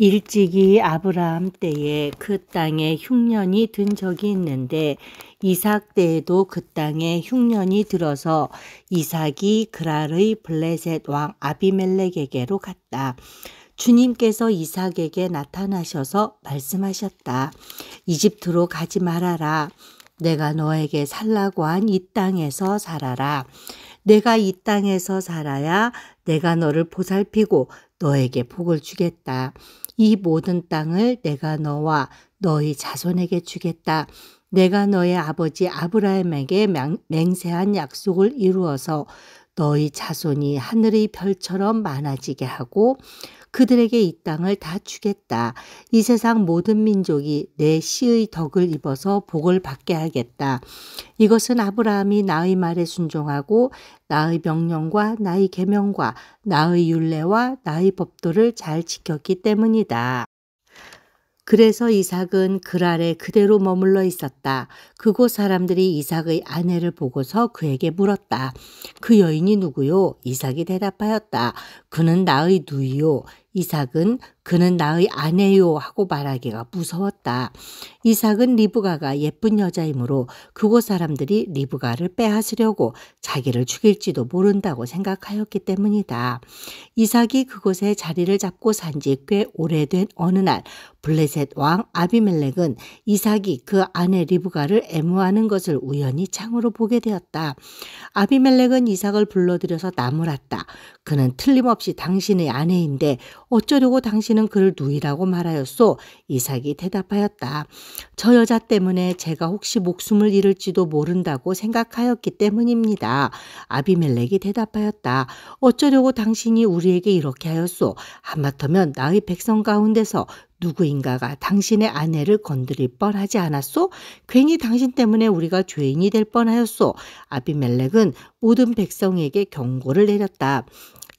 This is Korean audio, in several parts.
일찍이 아브라함 때에 그 땅에 흉년이 든 적이 있는데 이삭 때에도 그 땅에 흉년이 들어서 이삭이 그랄의 블레셋 왕 아비멜렉에게로 갔다. 주님께서 이삭에게 나타나셔서 말씀하셨다. 이집트로 가지 말아라. 내가 너에게 살라고 한 이 땅에서 살아라. 내가 이 땅에서 살아야 내가 너를 보살피고 너에게 복을 주겠다. 이 모든 땅을 내가 너와 너희 자손에게 주겠다. 내가 너의 아버지 아브라함에게 맹세한 약속을 이루어서 너희 자손이 하늘의 별처럼 많아지게 하고 그들에게 이 땅을 다 주겠다. 이 세상 모든 민족이 내 씨의 덕을 입어서 복을 받게 하겠다. 이것은 아브라함이 나의 말에 순종하고 나의 명령과 나의 계명과 나의 율례와 나의 법도를 잘 지켰기 때문이다. 그래서 이삭은 그랄에 그대로 머물러 있었다. 그곳 사람들이 이삭의 아내를 보고서 그에게 물었다. 그 여인이 누구요? 이삭이 대답하였다. 그는 나의 누이요. 이삭은 그는 나의 아내요 하고 말하기가 무서웠다. 이삭은 리브가가 예쁜 여자이므로 그곳 사람들이 리브가를 빼앗으려고 자기를 죽일지도 모른다고 생각하였기 때문이다. 이삭이 그곳에 자리를 잡고 산 지 꽤 오래된 어느 날 블레셋 왕 아비멜렉은 이삭이 그 아내 리브가를 애무하는 것을 우연히 창으로 보게 되었다. 아비멜렉은 이삭을 불러들여서 나무랐다. 그는 틀림없이 당신의 아내인데 어쩌려고 당신은 그를 누이라고 말하였소? 이삭이 대답하였다. 저 여자 때문에 제가 혹시 목숨을 잃을지도 모른다고 생각하였기 때문입니다. 아비멜렉이 대답하였다. 어쩌려고 당신이 우리에게 이렇게 하였소? 하마터면 나의 백성 가운데서 누구인가가 당신의 아내를 건드릴 뻔하지 않았소? 괜히 당신 때문에 우리가 죄인이 될 뻔하였소. 아비멜렉은 모든 백성에게 경고를 내렸다.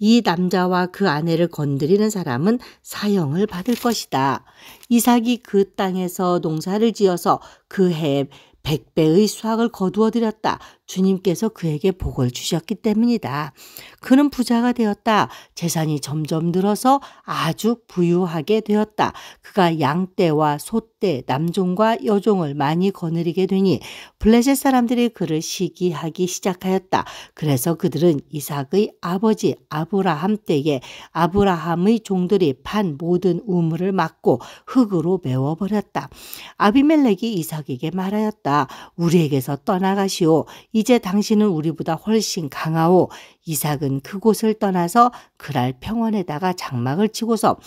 이 남자와 그 아내를 건드리는 사람은 사형을 받을 것이다. 이삭이 그 땅에서 농사를 지어서 그 해에 100배의 수확을 거두어들였다. 주님께서 그에게 복을 주셨기 때문이다. 그는 부자가 되었다. 재산이 점점 늘어서 아주 부유하게 되었다. 그가 양떼와 소떼, 남종과 여종을 많이 거느리게 되니 블레셋 사람들이 그를 시기하기 시작하였다. 그래서 그들은 이삭의 아버지 아브라함 때에 아브라함의 종들이 판 모든 우물을 막고 흙으로 메워버렸다. 아비멜렉이 이삭에게 말하였다. 우리에게서 떠나가시오. 이제 당신은 우리보다 훨씬 강하오. 이삭은 그곳을 떠나서 그랄 평원에다가 장막을 치고서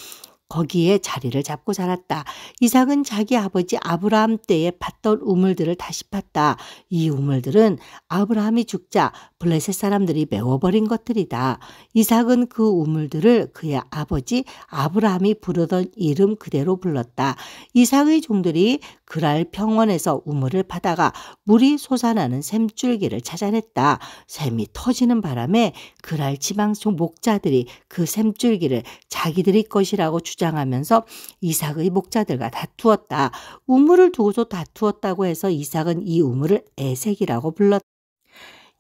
거기에 자리를 잡고 살았다. 이삭은 자기 아버지 아브라함 때에 팠던 우물들을 다시 팠다. 이 우물들은 아브라함이 죽자 블레셋 사람들이 메워버린 것들이다. 이삭은 그 우물들을 그의 아버지 아브라함이 부르던 이름 그대로 불렀다. 이삭의 종들이 그랄 평원에서 우물을 파다가 물이 솟아나는 샘줄기를 찾아냈다. 샘이 터지는 바람에 그랄 지방속 목자들이 그 샘줄기를 자기들의 것이라고 주장하면서 이삭의 목자들과 다투었다. 우물을 두고서 다투었다고 해서 이삭은 이 우물을 에색이라고 불렀다.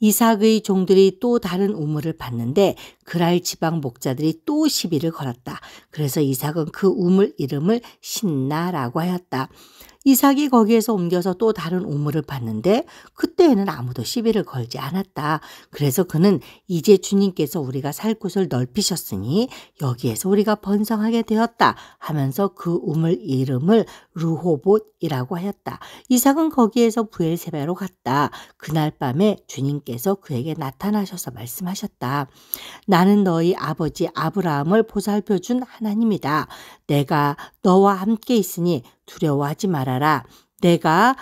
이삭의 종들이 또 다른 우물을 봤는데 그랄 지방 목자들이 또 시비를 걸었다. 그래서 이삭은 그 우물 이름을 신나라고 하였다. 이삭이 거기에서 옮겨서 또 다른 우물을 봤는데 그때에는 아무도 시비를 걸지 않았다. 그래서 그는 이제 주님께서 우리가 살 곳을 넓히셨으니 여기에서 우리가 번성하게 되었다 하면서 그 우물 이름을 르호봇이라고 하였다. 이삭은 거기에서 브엘세바로 갔다. 그날 밤에 주님께서 그에게 나타나셔서 말씀하셨다. 나는 너희 아버지 아브라함을 보살펴준 하나님이다. 내가 너와 함께 있으니 두려워하지 말아라. 내가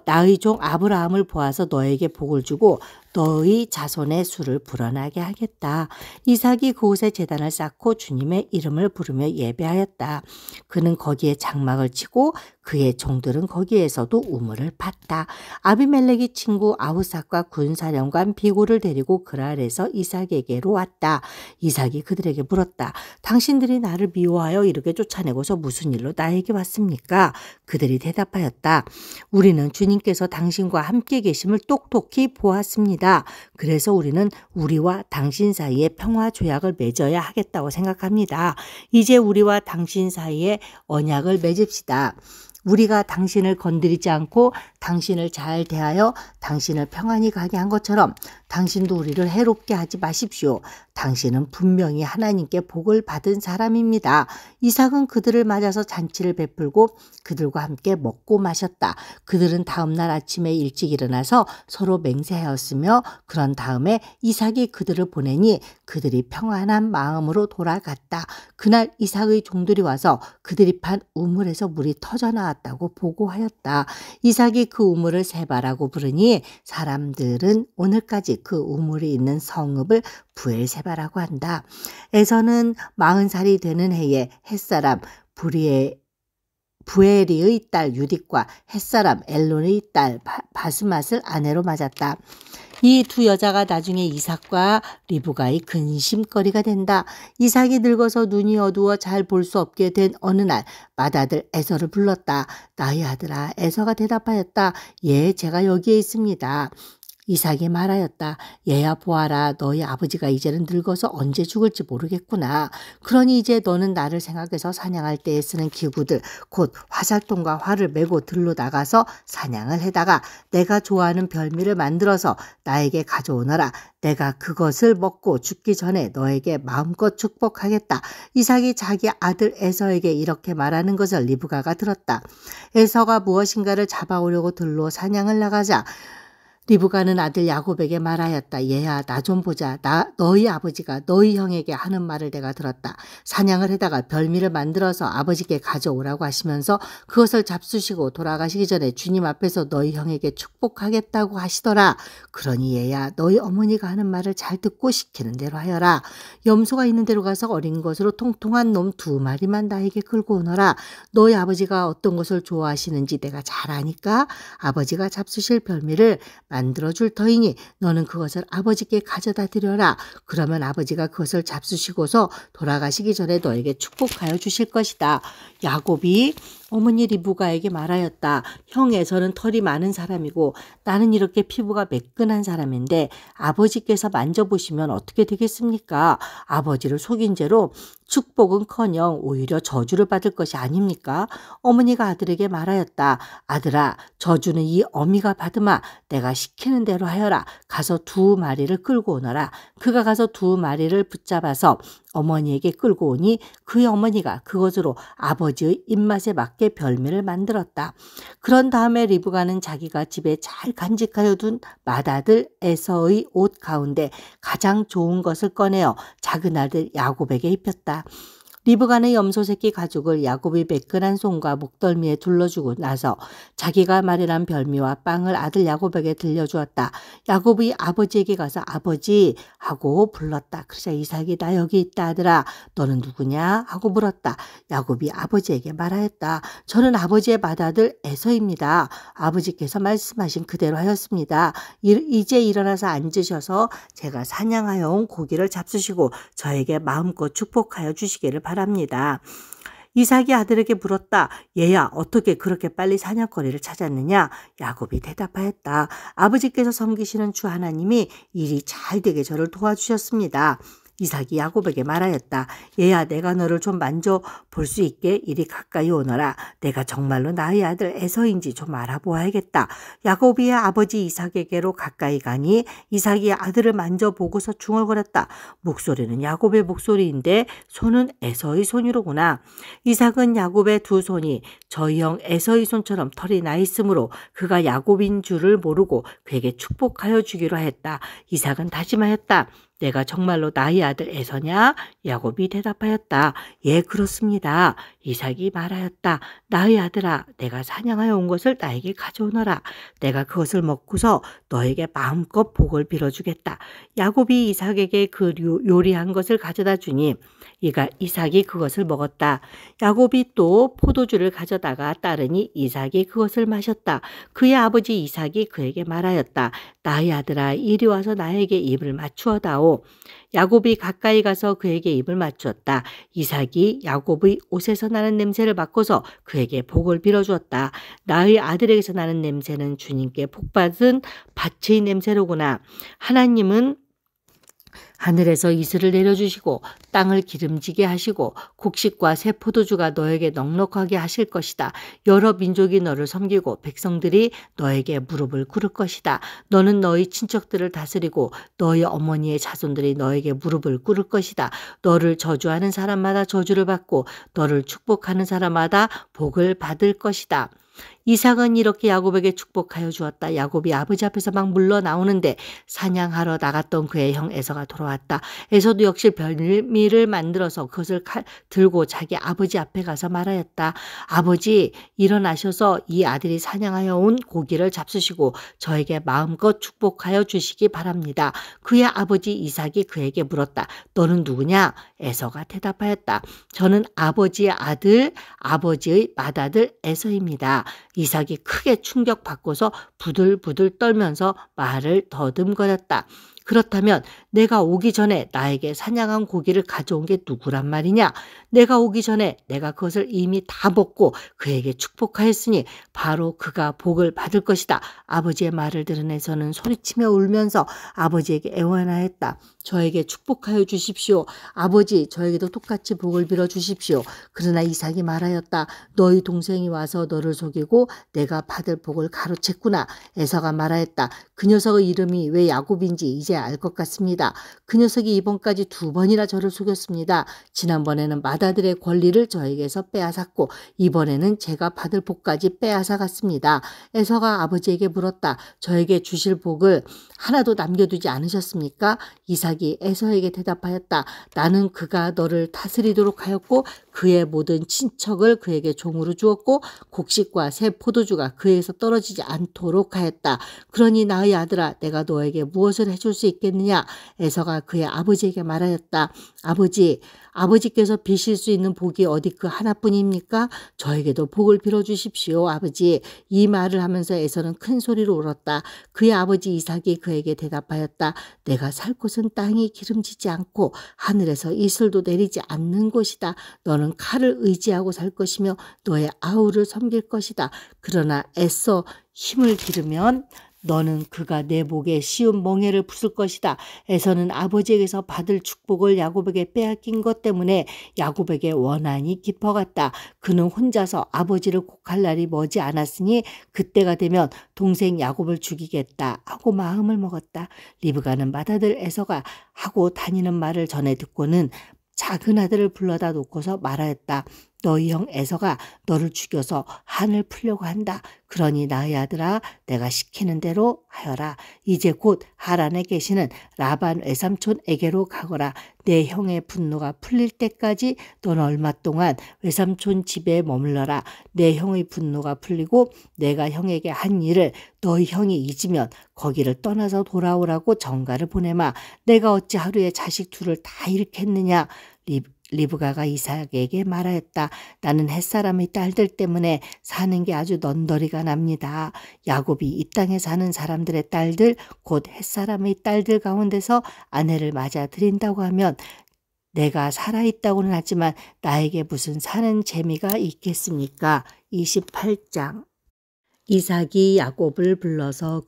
나의 종 아브라함을 보아서 너에게 복을 주고 너의 자손의 수를 불어나게 하겠다. 이삭이 그곳에 제단을 쌓고 주님의 이름을 부르며 예배하였다. 그는 거기에 장막을 치고 그의 종들은 거기에서도 우물을 팠다. 아비멜렉의 친구 아후삭과 군사령관 비굴을 데리고 그랄에서 이삭에게로 왔다. 이삭이 그들에게 물었다. 당신들이 나를 미워하여 이렇게 쫓아내고서 무슨 일로 나에게 왔습니까? 그들이 대답하였다. 우리는 주님께서 당신과 함께 계심을 똑똑히 보았습니다. 있습니다. 그래서 우리는 우리와 당신 사이에 평화 조약을 맺어야 하겠다고 생각합니다. 이제 우리와 당신 사이에 언약을 맺읍시다. 우리가 당신을 건드리지 않고 당신을 잘 대하여 당신을 평안히 가게 한 것처럼 당신도 우리를 해롭게 하지 마십시오. 당신은 분명히 하나님께 복을 받은 사람입니다. 이삭은 그들을 맞아서 잔치를 베풀고 그들과 함께 먹고 마셨다. 그들은 다음날 아침에 일찍 일어나서 서로 맹세하였으며 그런 다음에 이삭이 그들을 보내니 그들이 평안한 마음으로 돌아갔다. 그날 이삭의 종들이 와서 그들이 판 우물에서 물이 터져나왔다고 보고하였다. 이삭이 그 우물을 세바라고 부르니 사람들은 오늘까지 그 우물이 있는 성읍을 부엘세바라고 한다. 에서는 40살이 되는 해에 햇사람 부에리의 딸 유딕과 햇사람 엘론의 딸 바스맛을 아내로 맞았다. 이 두 여자가 나중에 이삭과 리브가의 근심거리가 된다. 이삭이 늙어서 눈이 어두워 잘 볼 수 없게 된 어느 날 맏아들 에서를 불렀다. 나의 아들아. 에서가 대답하였다. 예, 제가 여기에 있습니다. 이삭이 말하였다. 얘야 보아라. 너희 아버지가 이제는 늙어서 언제 죽을지 모르겠구나. 그러니 이제 너는 나를 생각해서 사냥할 때에 쓰는 기구들 곧 화살통과 활을 메고 들로 나가서 사냥을 해다가 내가 좋아하는 별미를 만들어서 나에게 가져오너라. 내가 그것을 먹고 죽기 전에 너에게 마음껏 축복하겠다. 이삭이 자기 아들 에서에게 이렇게 말하는 것을 리브가가 들었다. 에서가 무엇인가를 잡아오려고 들로 사냥을 나가자 리브가는 아들 야곱에게 말하였다. 얘야 나 좀 보자. 너희 아버지가 너희 형에게 하는 말을 내가 들었다. 사냥을 해다가 별미를 만들어서 아버지께 가져오라고 하시면서 그것을 잡수시고 돌아가시기 전에 주님 앞에서 너희 형에게 축복하겠다고 하시더라. 그러니 얘야 너희 어머니가 하는 말을 잘 듣고 시키는 대로 하여라. 염소가 있는 데로 가서 어린 것으로 통통한 놈 2마리만 나에게 끌고 오너라. 너희 아버지가 어떤 것을 좋아하시는지 내가 잘 아니까 아버지가 잡수실 별미를 만들어줄 터이니 너는 그것을 아버지께 가져다 드려라. 그러면 아버지가 그것을 잡수시고서 돌아가시기 전에 너에게 축복하여 주실 것이다. 야곱이 어머니 리브가에게 말하였다. 형 에서는 털이 많은 사람이고 나는 이렇게 피부가 매끈한 사람인데 아버지께서 만져보시면 어떻게 되겠습니까? 아버지를 속인 죄로 축복은커녕 오히려 저주를 받을 것이 아닙니까? 어머니가 아들에게 말하였다. 아들아 저주는 이 어미가 받으마. 내가 시키는 대로 하여라. 가서 2마리를 끌고 오너라. 그가 가서 2마리를 붙잡아서 어머니에게 끌고 오니 그의 어머니가 그것으로 아버지의 입맛에 맞게 별미를 만들었다. 그런 다음에 리브가는 자기가 집에 잘 간직하여 둔 맏아들 에서의 옷 가운데 가장 좋은 것을 꺼내어 작은 아들 야곱에게 입혔다. 리브가는 염소 새끼 가죽을 야곱이 매끈한 손과 목덜미에 둘러주고 나서 자기가 마련한 별미와 빵을 아들 야곱에게 들려주었다. 야곱이 아버지에게 가서 아버지 하고 불렀다. 그러자 이삭이 나 여기 있다 아들아. 너는 누구냐 하고 물었다. 야곱이 아버지에게 말하였다. 저는 아버지의 맏아들 에서입니다. 아버지께서 말씀하신 그대로 하였습니다. 이제 일어나서 앉으셔서 제가 사냥하여 온 고기를 잡수시고 저에게 마음껏 축복하여 주시기를 바랍니다. 이삭이 아들에게 물었다. 얘야 어떻게 그렇게 빨리 사냥거리를 찾았느냐? 야곱이 대답하였다. 아버지께서 섬기시는 주 하나님이 일이 잘 되게 저를 도와주셨습니다. 이삭이 야곱에게 말하였다. 얘야 내가 너를 좀 만져볼 수 있게 이리 가까이 오너라. 내가 정말로 나의 아들 에서인지 좀 알아보아야겠다. 야곱이 아버지 이삭에게로 가까이 가니 이삭이 아들을 만져보고서 중얼거렸다. 목소리는 야곱의 목소리인데 손은 에서의 손이로구나. 이삭은 야곱의 2손이 저희 형 에서의 손처럼 털이 나 있으므로 그가 야곱인 줄을 모르고 그에게 축복하여 주기로 했다. 이삭은 다짐하였다. 내가 정말로 나의 아들 에서냐? 야곱이 대답하였다. 예, 그렇습니다. 이삭이 말하였다. 나의 아들아, 내가 사냥하여 온 것을 나에게 가져오너라. 내가 그것을 먹고서 너에게 마음껏 복을 빌어주겠다. 야곱이 이삭에게 그 요리한 것을 가져다 주니 이삭이 그것을 먹었다. 야곱이 또 포도주를 가져다가 따르니 이삭이 그것을 마셨다. 그의 아버지 이삭이 그에게 말하였다. 나의 아들아 이리 와서 나에게 입을 맞추어다오. 야곱이 가까이 가서 그에게 입을 맞추었다. 이삭이 야곱의 옷에서 나는 냄새를 맡고서 그에게 복을 빌어주었다. 나의 아들에게서 나는 냄새는 주님께 복받은 밭의 냄새로구나. 하나님은 하늘에서 이슬을 내려주시고 땅을 기름지게 하시고 곡식과 새 포도주가 너에게 넉넉하게 하실 것이다. 여러 민족이 너를 섬기고 백성들이 너에게 무릎을 꿇을 것이다. 너는 너희 친척들을 다스리고 너희 어머니의 자손들이 너에게 무릎을 꿇을 것이다. 너를 저주하는 사람마다 저주를 받고 너를 축복하는 사람마다 복을 받을 것이다. 이삭은 이렇게 야곱에게 축복하여 주었다. 야곱이 아버지 앞에서 막 물러나오는데 사냥하러 나갔던 그의 형 에서가 돌아왔다. 에서도 역시 별미를 만들어서 그것을 들고 자기 아버지 앞에 가서 말하였다. 아버지, 일어나셔서 이 아들이 사냥하여 온 고기를 잡수시고 저에게 마음껏 축복하여 주시기 바랍니다. 그의 아버지 이삭이 그에게 물었다. 너는 누구냐? 에서가 대답하였다. 저는 아버지의 아들, 아버지의 맏아들 에서입니다. 이삭이 크게 충격받고서 부들부들 떨면서 말을 더듬거렸다. 그렇다면 내가 오기 전에 나에게 사냥한 고기를 가져온 게 누구란 말이냐? 내가 오기 전에 내가 그것을 이미 다 먹고 그에게 축복하였으니 바로 그가 복을 받을 것이다. 아버지의 말을 들은 에서는 소리치며 울면서 아버지에게 애원하였다. 저에게 축복하여 주십시오. 아버지, 저에게도 똑같이 복을 빌어 주십시오. 그러나 이삭이 말하였다. 너희 동생이 와서 너를 속이고 내가 받을 복을 가로챘구나. 에서가 말하였다. 그 녀석의 이름이 왜 야곱인지 이제 알 것 같습니다. 그 녀석이 이번까지 2번이나 저를 속였습니다. 지난번에는 맏아들의 권리를 저에게서 빼앗았고 이번에는 제가 받을 복까지 빼앗아갔습니다. 에서가 아버지에게 물었다. 저에게 주실 복을 하나도 남겨두지 않으셨습니까? 이삭이 에서에게 대답하였다. 나는 그가 너를 다스리도록 하였고 그의 모든 친척을 그에게 종으로 주었고 곡식과 새 포도주가 그에게서 떨어지지 않도록 하였다. 그러니 나의 아들아, 내가 너에게 무엇을 해줄 수 있겠느냐? 에서가 그의 아버지에게 말하였다. 아버지께서 비실 수 있는 복이 어디 그 하나뿐입니까? 저에게도 복을 빌어주십시오, 아버지. 이 말을 하면서 에서는 큰 소리로 울었다. 그의 아버지 이삭이 그에게 대답하였다. 내가 살 곳은 땅이 기름지지 않고 하늘에서 이슬도 내리지 않는 곳이다. 너는 칼을 의지하고 살 것이며 너의 아우를 섬길 것이다. 그러나 애써 힘을 기르면 너는 그가 내 목에 씌운 멍에를 부술 것이다. 에서는 아버지에게서 받을 축복을 야곱에게 빼앗긴 것 때문에 야곱에게 원한이 깊어갔다. 그는 혼자서 아버지를 곡할 날이 머지 않았으니 그때가 되면 동생 야곱을 죽이겠다 하고 마음을 먹었다. 리브가는 맏아들 에서가 하고 다니는 말을 전해 듣고는 작은 아들을 불러다 놓고서 말하였다. 너희 형 에서가 너를 죽여서 한을 풀려고 한다. 그러니 나의 아들아, 내가 시키는 대로 하여라. 이제 곧 하란에 계시는 라반 외삼촌에게로 가거라. 내 형의 분노가 풀릴 때까지 너는 얼마 동안 외삼촌 집에 머물러라. 내 형의 분노가 풀리고 내가 형에게 한 일을 너희 형이 잊으면 거기를 떠나서 돌아오라고 전가를 보내마. 내가 어찌 하루에 자식 둘을 다 잃겠느냐. 리브가가 이삭에게 말하였다. 나는 햇사람의 딸들 때문에 사는 게 아주 넌더리가 납니다. 야곱이 이 땅에 사는 사람들의 딸들, 곧 햇사람의 딸들 가운데서 아내를 맞아 들인다고 하면 내가 살아있다고는 하지만 나에게 무슨 사는 재미가 있겠습니까? 28장. 이삭이 야곱을 불러서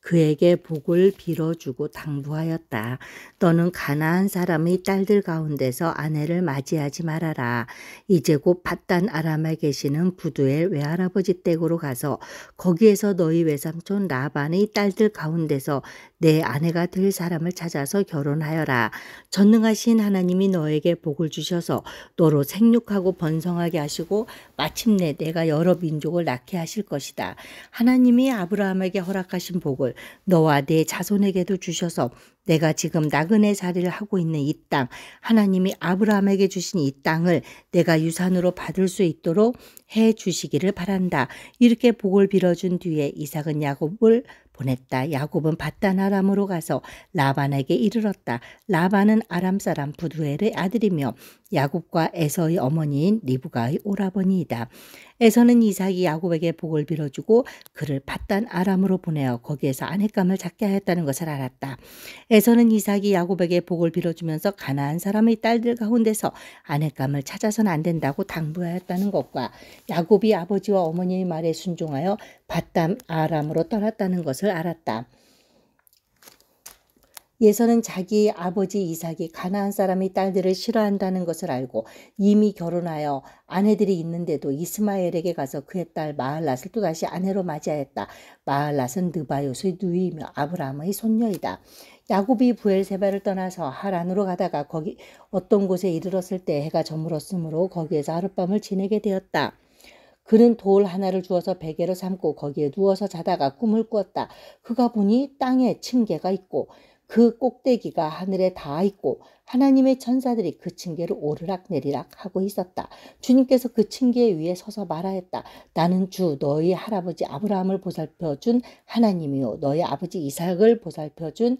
그에게 복을 빌어주고 당부하였다. 너는 가나안 사람의 딸들 가운데서 아내를 맞이하지 말아라. 이제 곧 밧단 아람에 계시는 부두엘 외할아버지 댁으로 가서 거기에서 너희 외삼촌 라반의 딸들 가운데서 내 아내가 될 사람을 찾아서 결혼하여라. 전능하신 하나님이 너에게 복을 주셔서 너로 생육하고 번성하게 하시고 마침내 내가 여러 민족을 낳게 하실 것이다. 하나님이 아브라함에게 허락하신 복을 너와 네 자손에게도 주셔서 내가 지금 나그네 자리를 하고 있는 이 땅, 하나님이 아브라함에게 주신 이 땅을 내가 유산으로 받을 수 있도록 해 주시기를 바란다. 이렇게 복을 빌어준 뒤에 이삭은 야곱을 보냈다. 야곱은 밧단 아람으로 가서 라반에게 이르렀다. 라반은 아람 사람 부두엘의 아들이며 야곱과 에서의 어머니인 리브가의 오라버니이다. 에서는 이삭이 야곱에게 복을 빌어주고 그를 밧단 아람으로 보내어 거기에서 아내감을 잡게 하였다는 것을 알았다. 에서는 이삭이 야곱에게 복을 빌어주면서 가나안 사람의 딸들 가운데서 아내감을 찾아서는 안 된다고 당부하였다는 것과 야곱이 아버지와 어머니의 말에 순종하여 밧단 아람으로 떠났다는 것을 알았다. 예서는 자기 아버지 이삭이 가나안 사람의 딸들을 싫어한다는 것을 알고 이미 결혼하여 아내들이 있는데도 이스마엘에게 가서 그의 딸 마할랏을 또다시 아내로 맞이하였다. 마할랏은 느바요스의 누이이며 아브라함의 손녀이다. 야곱이 부엘세바를 떠나서 하란으로 가다가 거기 어떤 곳에 이르렀을 때 해가 저물었으므로 거기에서 하룻밤을 지내게 되었다. 그는 돌 하나를 주어서 베개로 삼고 거기에 누워서 자다가 꿈을 꾸었다. 그가 보니 땅에 층계가 있고 그 꼭대기가 하늘에 닿아 있고 하나님의 천사들이 그 층계를 오르락내리락 하고 있었다. 주님께서 그 층계 위에 서서 말하였다. 나는 주 너희 할아버지 아브라함을 보살펴준 하나님이요 너희 아버지 이삭을 보살펴준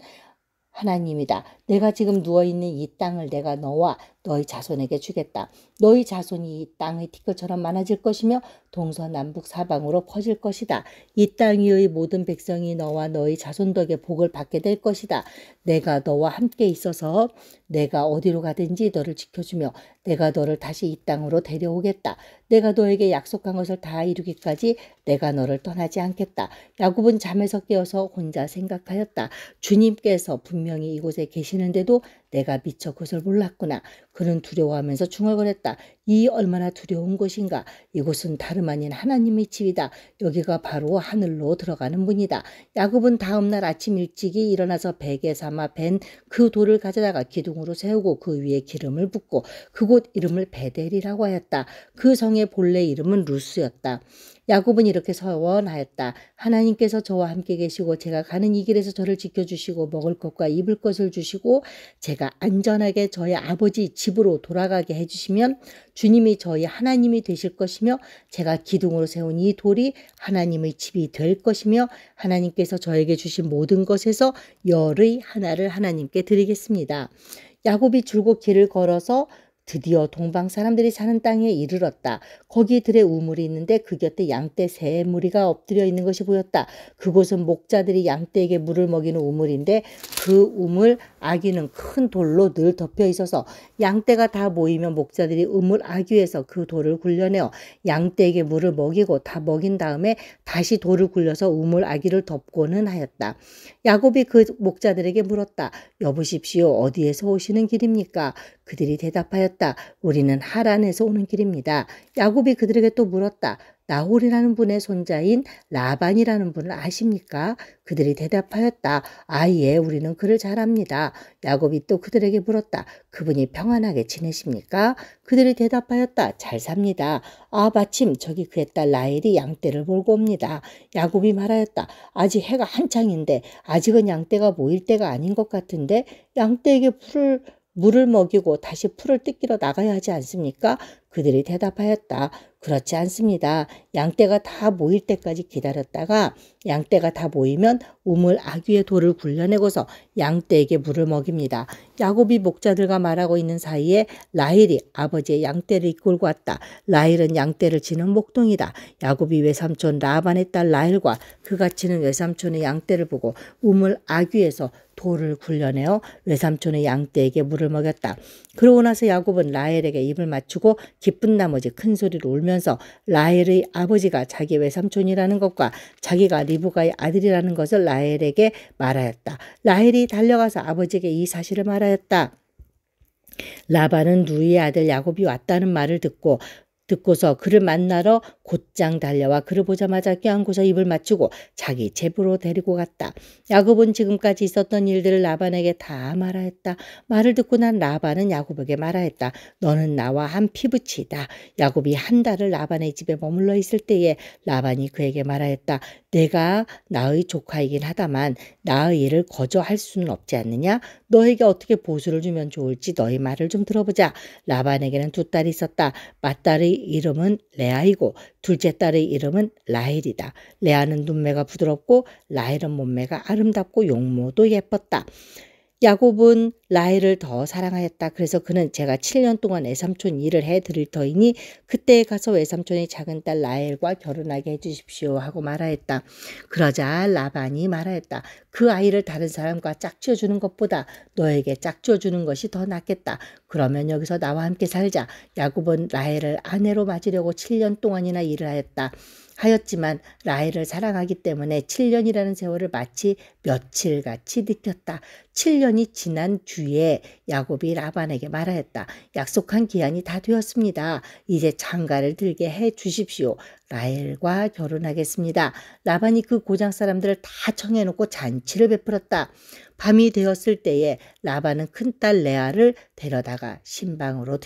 하나님이다. 내가 지금 누워있는 이 땅을 내가 너와 너희 자손에게 주겠다. 너희 자손이 이 땅의 티끌처럼 많아질 것이며 동서남북 사방으로 퍼질 것이다. 이 땅 위의 모든 백성이 너와 너희 자손 덕에 복을 받게 될 것이다. 내가 너와 함께 있어서 내가 어디로 가든지 너를 지켜주며 내가 너를 다시 이 땅으로 데려오겠다. 내가 너에게 약속한 것을 다 이루기까지 내가 너를 떠나지 않겠다. 야곱은 잠에서 깨어서 혼자 생각하였다. 주님께서 분명히 이곳에 계시는데도 내가 미처 그것을 몰랐구나. 그는 두려워하면서 중얼거렸다. 이 얼마나 두려운 곳인가. 이곳은 다름 아닌 하나님의 집이다. 여기가 바로 하늘로 들어가는 문이다. 야곱은 다음날 아침 일찍이 일어나서 베개 삼아 벤 그 돌을 가져다가 기둥으로 세우고 그 위에 기름을 붓고 그곳 이름을 베델이라고 하였다. 그 성의 본래 이름은 루스였다. 야곱은 이렇게 서원하였다. 하나님께서 저와 함께 계시고 제가 가는 이 길에서 저를 지켜주시고 먹을 것과 입을 것을 주시고 제가 안전하게 저희 아버지 집으로 돌아가게 해주시면 주님이 저희 하나님이 되실 것이며 제가 기둥으로 세운 이 돌이 하나님의 집이 될 것이며 하나님께서 저에게 주신 모든 것에서 열의 하나를 하나님께 드리겠습니다. 야곱이 줄곧 길을 걸어서 드디어 동방 사람들이 사는 땅에 이르렀다. 거기 들에 우물이 있는데 그 곁에 양떼 세 무리가 엎드려 있는 것이 보였다. 그곳은 목자들이 양떼에게 물을 먹이는 우물인데 그 우물 아귀는 큰 돌로 늘 덮여 있어서 양떼가 다 모이면 목자들이 우물 아귀에서 그 돌을 굴려내어 양떼에게 물을 먹이고 다 먹인 다음에 다시 돌을 굴려서 우물 아귀를 덮고는 하였다. 야곱이 그 목자들에게 물었다. 여보십시오. 어디에서 오시는 길입니까? 그들이 대답하였다. 우리는 하란에서 오는 길입니다. 야곱이 그들에게 또 물었다. 나홀이라는 분의 손자인 라반이라는 분을 아십니까? 그들이 대답하였다. 예, 우리는 그를 잘 압니다. 야곱이 또 그들에게 물었다. 그분이 평안하게 지내십니까? 그들이 대답하였다. 잘 삽니다. 마침 저기 그의 딸 라헬이 양떼를 몰고 옵니다. 야곱이 말하였다. 아직 해가 한창인데 아직은 양떼가 모일 때가 아닌 것 같은데 양떼에게 물을 먹이고 다시 풀을 뜯기러 나가야 하지 않습니까? 그들이 대답하였다. 그렇지 않습니다. 양떼가 다 모일 때까지 기다렸다가 양떼가 다 모이면 우물 아귀의 돌을 굴려내고서 양떼에게 물을 먹입니다. 야곱이 목자들과 말하고 있는 사이에 라헬이 아버지의 양떼를 이끌고 왔다. 라헬은 양떼를 치는 목동이다. 야곱이 외삼촌 라반의 딸 라헬과 그가 치는 외삼촌의 양떼를 보고 우물 아귀에서 돌을 굴려내어 외삼촌의 양떼에게 물을 먹였다. 그러고 나서 야곱은 라헬에게 입을 맞추고 기쁜 나머지 큰 소리로 울면서 라헬의 아버지가 자기 외삼촌이라는 것과 자기가 리브가의 아들이라는 것을 라헬에게 말하였다. 라헬이 달려가서 아버지에게 이 사실을 말하였다. 라반은 누이의 아들 야곱이 왔다는 말을 듣고서 그를 만나러 곧장 달려와 그를 보자마자 껴안고서 입을 맞추고 자기 집으로 데리고 갔다. 야곱은 지금까지 있었던 일들을 라반에게 다 말하였다. 말을 듣고 난 라반은 야곱에게 말하였다. 너는 나와 한 피부치이다. 야곱이 한 달을 라반의 집에 머물러 있을 때에 라반이 그에게 말하였다. 내가 나의 조카이긴 하다만 나의 일을 거저할 수는 없지 않느냐? 너에게 어떻게 보수를 주면 좋을지 너의 말을 좀 들어보자. 라반에게는 두 딸이 있었다. 맏딸의 이름은 레아이고 둘째 딸의 이름은 라헬이다. 레아는 눈매가 부드럽고 라헬은 몸매가 아름답고 용모도 예뻤다. 야곱은 라헬을 더 사랑하였다. 그래서 그는 제가 7년 동안 외삼촌 일을 해드릴 터이니 그때에 가서 외삼촌의 작은 딸 라헬과 결혼하게 해주십시오 하고 말하였다. 그러자 라반이 말하였다. 그 아이를 다른 사람과 짝지어주는 것보다 너에게 짝지어주는 것이 더 낫겠다. 그러면 여기서 나와 함께 살자. 야곱은 라헬을 아내로 맞으려고 7년 동안이나 일을 하였지만 라헬을 사랑하기 때문에 7년이라는 세월을 마치 며칠같이 느꼈다. 7년이 지난 뒤에 야곱이 라반에게 말하였다. 약속한 기한이 다 되었습니다. 이제 장가를 들게 해 주십시오. 라헬과 결혼하겠습니다. 라반이 그 고장 사람들을 다 청해놓고 잔치를 베풀었다. 밤이 되었을 때에 라반은 큰딸 레아를 데려다가 신방으로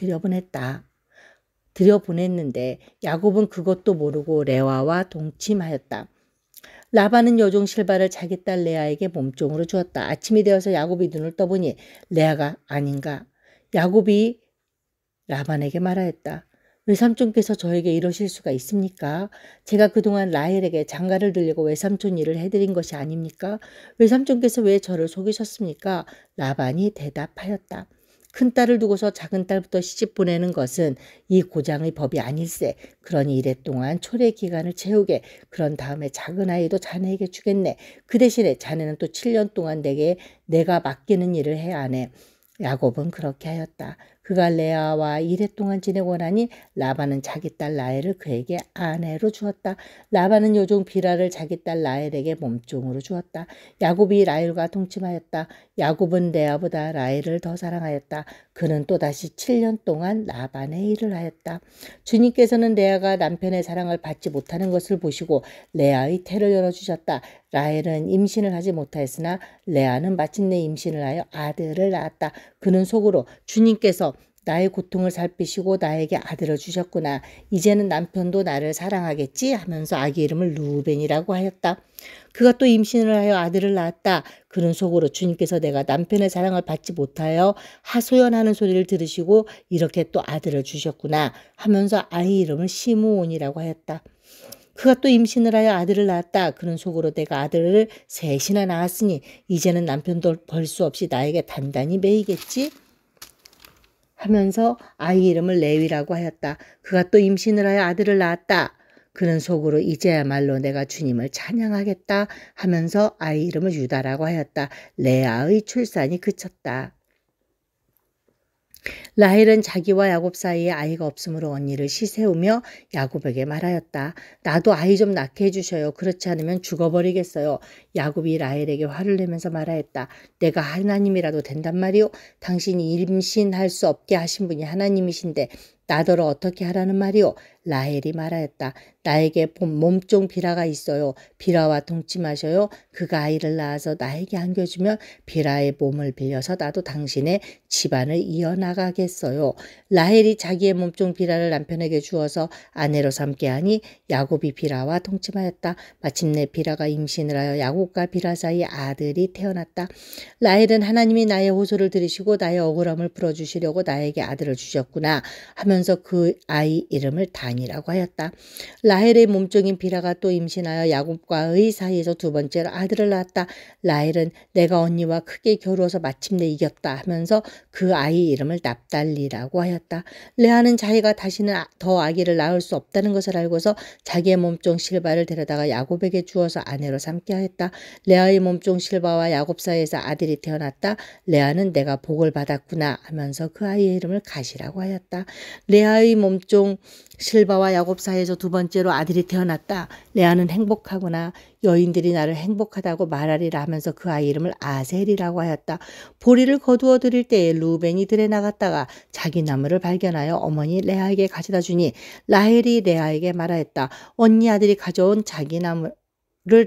들여보냈는데 야곱은 그것도 모르고 레아와 동침하였다. 라반은 여종 실바를 자기 딸 레아에게 몸종으로 주었다. 아침이 되어서 야곱이 눈을 떠보니 레아가 아닌가. 야곱이 라반에게 말하였다. 외삼촌께서 저에게 이러실 수가 있습니까? 제가 그동안 라헬에게 장가를 들려고 외삼촌 일을 해드린 것이 아닙니까? 외삼촌께서 왜 저를 속이셨습니까? 라반이 대답하였다. 큰딸을 두고서 작은딸부터 시집 보내는 것은 이 고장의 법이 아닐세. 그러니 이랫동안 초래 기간을 채우게. 그런 다음에 작은 아이도 자네에게 주겠네. 그 대신에 자네는 또 7년 동안 내가 맡기는 일을 해야 하네. 야곱은 그렇게 하였다. 그가 레아와 이랫동안 지내고 나니 라반은 자기 딸 라헬을 그에게 아내로 주었다. 라반은 여종 비라를 자기 딸 라헬에게 몸종으로 주었다. 야곱이 라헬과 동침하였다. 야곱은 레아보다 라헬을 더 사랑하였다. 그는 또다시 7년 동안 라반의 일을 하였다. 주님께서는 레아가 남편의 사랑을 받지 못하는 것을 보시고 레아의 태를 열어주셨다. 라헬은 임신을 하지 못하였으나 레아는 마침내 임신을 하여 아들을 낳았다. 그는 속으로 주님께서 나의 고통을 살피시고 나에게 아들을 주셨구나. 이제는 남편도 나를 사랑하겠지 하면서 아기 이름을 루벤이라고 하였다. 그가 또 임신을 하여 아들을 낳았다. 그는 속으로 주님께서 내가 남편의 사랑을 받지 못하여 하소연하는 소리를 들으시고 이렇게 또 아들을 주셨구나 하면서 아이 이름을 시므온이라고 하였다. 그가 또 임신을 하여 아들을 낳았다. 그는 속으로 내가 아들을 셋이나 낳았으니 이제는 남편도 벌 수 없이 나에게 단단히 매이겠지 하면서 아이 이름을 레위라고 하였다. 그가 또 임신을 하여 아들을 낳았다. 그는 속으로 이제야말로 내가 주님을 찬양하겠다 하면서 아이 이름을 유다라고 하였다. 레아의 출산이 그쳤다. 라헬은 자기와 야곱 사이에 아이가 없으므로 언니를 시세우며 야곱에게 말하였다. 나도 아이 좀 낳게 해주셔요. 그렇지 않으면 죽어버리겠어요. 야곱이 라헬에게 화를 내면서 말하였다. 내가 하나님이라도 된단 말이오. 당신이 임신할 수 없게 하신 분이 하나님이신데 나더러 어떻게 하라는 말이오. 라헬이 말하였다. 나에게 몸종 비라가 있어요. 비라와 동침하셔요. 그가 아이를 낳아서 나에게 안겨주면 비라의 몸을 빌려서 나도 당신의 집안을 이어나가겠어요. 라헬이 자기의 몸종 비라를 남편에게 주어서 아내로 삼게 하니 야곱이 비라와 동침하였다. 마침내 비라가 임신을 하여 야곱과 비라 사이에 아들이 태어났다. 라헬은 하나님이 나의 호소를 들으시고 나의 억울함을 풀어주시려고 나에게 아들을 주셨구나 하면서 그 아이 이름을 단이라고 하였다. 라헬의 몸종인 비라가 또 임신하여 야곱과의 사이에서 두 번째로 아들을 낳았다. 라헬은 내가 언니와 크게 겨루어서 마침내 이겼다 하면서 그 아이 이름을 납달리라고 하였다. 레아는 자기가 다시는 더 아기를 낳을 수 없다는 것을 알고서 자기의 몸종 실바를 데려다가 야곱에게 주어서 아내로 삼게 하였다. 레아의 몸종 실바와 야곱 사이에서 아들이 태어났다. 레아는 내가 복을 받았구나 하면서 그 아이의 이름을 갓이라고 하였다. 레아의 몸종 실바와 야곱 사이에서 두 번째로 아들이 태어났다. 레아는 행복하구나. 여인들이 나를 행복하다고 말하리라 하면서 그 아이 이름을 아셀이라고 하였다. 보리를 거두어 드릴 때에 루벤이 들에 나갔다가 자기 나무를 발견하여 어머니 레아에게 가져다 주니 라헬이 레아에게 말하였다. 언니 아들이 가져온 자기 나무를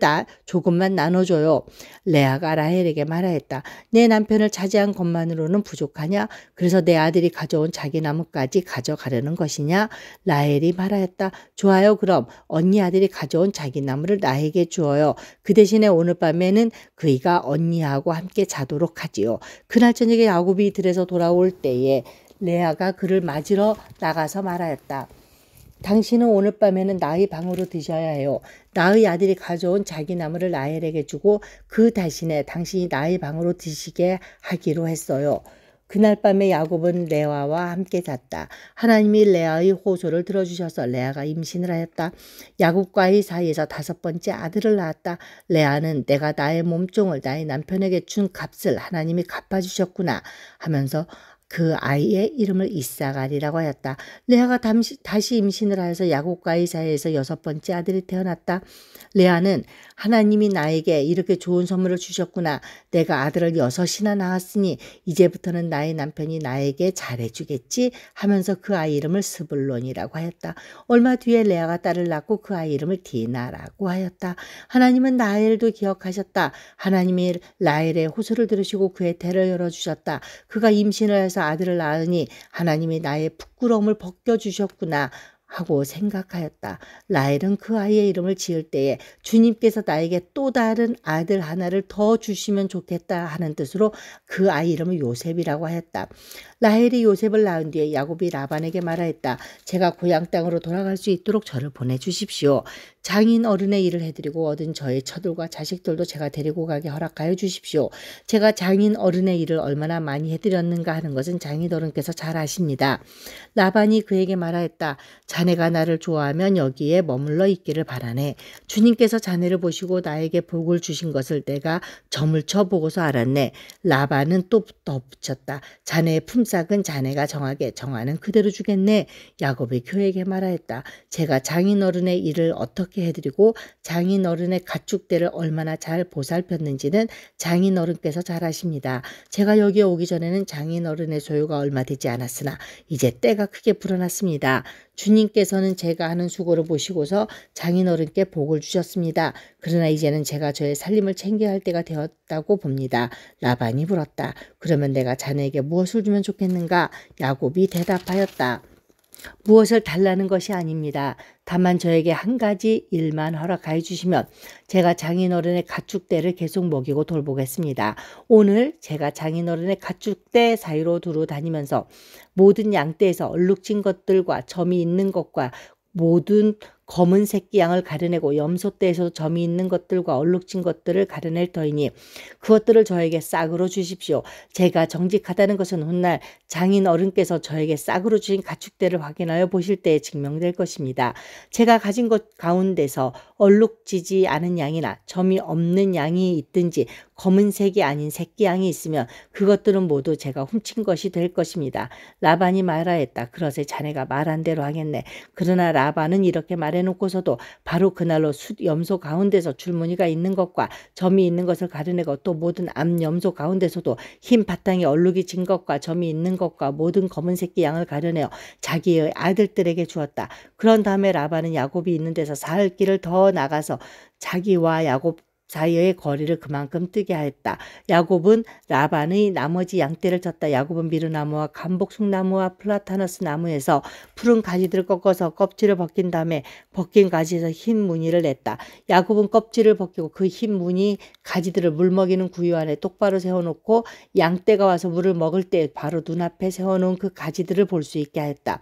다 조금만 나눠줘요. 레아가 라헬에게 말하였다. 내 남편을 차지한 것만으로는 부족하냐? 그래서 내 아들이 가져온 자기 나무까지 가져가려는 것이냐? 라헬이 말하였다. 좋아요. 그럼 언니 아들이 가져온 자기 나무를 나에게 주어요. 그 대신에 오늘 밤에는 그이가 언니하고 함께 자도록 하지요. 그날 저녁에 야곱이 들에서 돌아올 때에 레아가 그를 맞으러 나가서 말하였다. 당신은 오늘 밤에는 나의 방으로 드셔야 해요. 나의 아들이 가져온 자기 나무를 라헬에게 주고 그 대신에 당신이 나의 방으로 드시게 하기로 했어요. 그날 밤에 야곱은 레아와 함께 잤다. 하나님이 레아의 호소를 들어주셔서 레아가 임신을 하였다. 야곱과의 사이에서 5번째 아들을 낳았다. 레아는 내가 나의 몸종을 나의 남편에게 준 값을 하나님이 갚아주셨구나 하면서 그 아이의 이름을 이삭아리라고 하였다. 레아가 다시 임신을 하여서 야곱과의 사이에서 6번째 아들이 태어났다. 레아는 하나님이 나에게 이렇게 좋은 선물을 주셨구나. 내가 아들을 6이나 낳았으니 이제부터는 나의 남편이 나에게 잘해주겠지 하면서 그 아이 이름을 스불론이라고 하였다. 얼마 뒤에 레아가 딸을 낳고 그 아이 이름을 디나라고 하였다. 하나님은 라헬도 기억하셨다. 하나님이 라헬의 호소를 들으시고 그의 태를 열어주셨다. 그가 임신을 해서 아들을 낳으니 하나님이 나의 부끄러움을 벗겨주셨구나 하고 생각하였다. 라헬은 그 아이의 이름을 지을 때에 주님께서 나에게 또 다른 아들 하나를 더 주시면 좋겠다 하는 뜻으로 그 아이 이름을 요셉이라고 하였다. 라헬이 요셉을 낳은 뒤에 야곱이 라반에게 말하였다. 제가 고향 땅으로 돌아갈 수 있도록 저를 보내주십시오. 장인 어른의 일을 해드리고 얻은 저의 처들과 자식들도 제가 데리고 가게 허락하여 주십시오. 제가 장인 어른의 일을 얼마나 많이 해드렸는가 하는 것은 장인 어른께서 잘 아십니다. 라반이 그에게 말하였다. 자네가 나를 좋아하면 여기에 머물러 있기를 바라네. 주님께서 자네를 보시고 나에게 복을 주신 것을 내가 저물쳐 보고서 알았네. 라반은 또 덧붙였다. 자네의 품삯은 자네가 정하는 그대로 주겠네. 야곱이 그에게 말하였다. 제가 장인어른의 일을 어떻게 해드리고 장인어른의 가축대를 얼마나 잘 보살폈는지는 장인어른께서 잘 아십니다. 제가 여기에 오기 전에는 장인어른의 소유가 얼마 되지 않았으나 이제 때가 크게 불어났습니다. 주님께서는 제가 하는 수고를 보시고서 장인어른께 복을 주셨습니다. 그러나 이제는 제가 저의 살림을 챙겨야 할 때가 되었다고 봅니다. 라반이 물었다. 그러면 내가 자네에게 무엇을 주면 좋겠는가? 야곱이 대답하였다. 무엇을 달라는 것이 아닙니다. 다만 저에게 한 가지 일만 허락하여 주시면 제가 장인어른의 가축대를 계속 먹이고 돌보겠습니다. 오늘 제가 장인어른의 가축대 사이로 두루 다니면서 모든 양떼에서 얼룩진 것들과 점이 있는 것과 모든 검은 새끼 양을 가려내고 염소떼에서 점이 있는 것들과 얼룩진 것들을 가려낼 터이니 그것들을 저에게 싹으로 주십시오. 제가 정직하다는 것은 훗날 장인 어른께서 저에게 싹으로 주신 가축대를 확인하여 보실 때에 증명될 것입니다. 제가 가진 것 가운데서 얼룩지지 않은 양이나 점이 없는 양이 있든지 검은색이 아닌 새끼 양이 있으면 그것들은 모두 제가 훔친 것이 될 것입니다. 라반이 말하였다. 그러세 자네가 말한 대로 하겠네. 그러나 라반은 이렇게 말해놓고서도 바로 그날로 숫 염소 가운데서 줄무늬가 있는 것과 점이 있는 것을 가려내고 또 모든 암 염소 가운데서도 흰 바탕에 얼룩이 진 것과 점이 있는 것과 모든 검은 새끼 양을 가려내어 자기의 아들들에게 주었다. 그런 다음에 라반은 야곱이 있는 데서 사흘 길을 더 나가서 자기와 야곱 사이의 거리를 그만큼 뜨게 하였다. 야곱은 라반의 나머지 양떼를 쳤다. 야곱은 미르나무와 감복숭나무와 플라타너스 나무에서 푸른 가지들을 꺾어서 껍질을 벗긴 다음에 벗긴 가지에서 흰 무늬를 냈다. 야곱은 껍질을 벗기고 그 흰 무늬 가지들을 물 먹이는 구유 안에 똑바로 세워놓고 양떼가 와서 물을 먹을 때 바로 눈앞에 세워놓은 그 가지들을 볼 수 있게 하였다.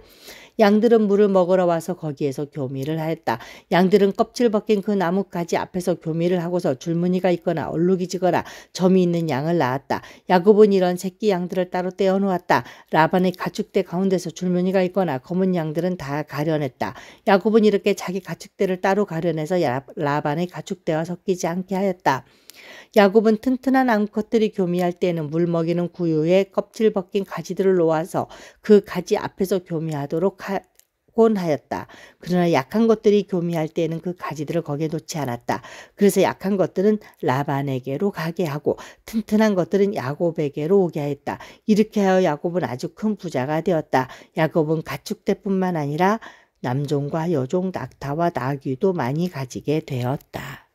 양들은 물을 먹으러 와서 거기에서 교미를 하였다. 양들은 껍질 벗긴 그 나뭇가지 앞에서 교미를 하고서 줄무늬가 있거나 얼룩이 지거나 점이 있는 양을 낳았다. 야곱은 이런 새끼 양들을 따로 떼어 놓았다. 라반의 가축대 가운데서 줄무늬가 있거나 검은 양들은 다 가려냈다. 야곱은 이렇게 자기 가축대를 따로 가려내서 라반의 가축대와 섞이지 않게 하였다. 야곱은 튼튼한 암컷들이 교미할 때에는 물 먹이는 구유에 껍질 벗긴 가지들을 놓아서 그 가지 앞에서 교미하도록 하곤 하였다. 그러나 약한 것들이 교미할 때에는 그 가지들을 거기에 놓지 않았다. 그래서 약한 것들은 라반에게로 가게 하고 튼튼한 것들은 야곱에게로 오게 하였다. 이렇게 하여 야곱은 아주 큰 부자가 되었다. 야곱은 가축대뿐만 아니라 남종과 여종 낙타와 나귀도 많이 가지게 되었다.